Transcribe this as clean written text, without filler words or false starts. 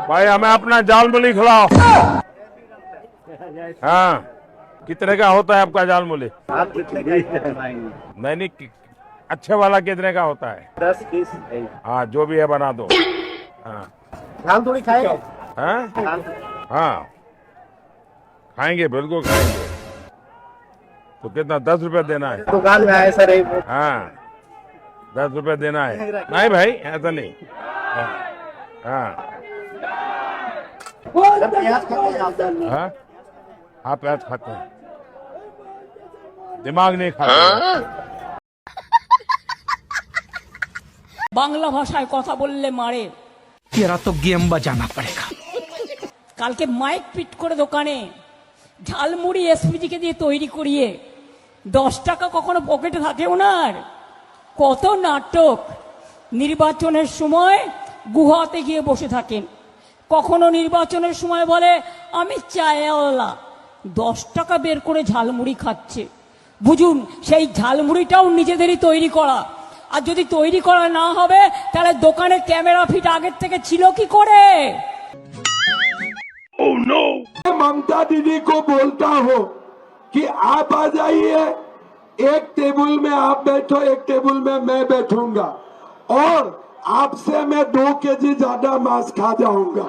भाई हमें अपना जाल मूली खिलाओ। हाँ, कितने का होता है आपका जाल मूली? आप कितने का नहीं, अच्छे वाला कितने का होता है? 10-20। हाँ, जो भी है बना दो। हाँ धान थोड़ी खाएगा। हाँ हाँ, खाएंगे, बिल्कुल खाएंगे। तो कितना, 10 रुपए देना है? दुकान में आए सर। हाँ, 10 रुपए देना है। नहीं भाई, ऐसा नहीं। हाँ हाँ हाँ, प्याज खाते हैं, दिमाग नहीं खाते। বাংলা ভাষায় কথা বললে মারে। तेरा तो गेम बजाना पड़ेगा। কালকে মাইক পিট করে দোকানে ঝালমুড়ি এসপিজিকে দিয়ে তৈরি করিয়ে 10 টাকা কখনো পকেটে থাকে ওনার? কত নাটক! নির্বাচনের সময় গুহাতে গিয়ে বসে থাকেন, কখনো নির্বাচনের সময় বলে আমি চায়ওয়ালা, 10 টাকা বের করে ঝালমুড়ি খাচ্ছে। বুঝুন, সেই ঝালমুড়িটাও নিজেদেরই তৈরি করা। আর যদি তৈরি করা না হবে তাহলে দোকানে ক্যামেরা ফিট আগের থেকে ছিল কি করে? ममता दीदी को बोलता हूँ कि आप आ जाइए, एक टेबल में आप बैठो, एक टेबल में मैं बैठूंगा और आपसे मैं 2 केजी ज्यादा मांस खा जाऊंगा।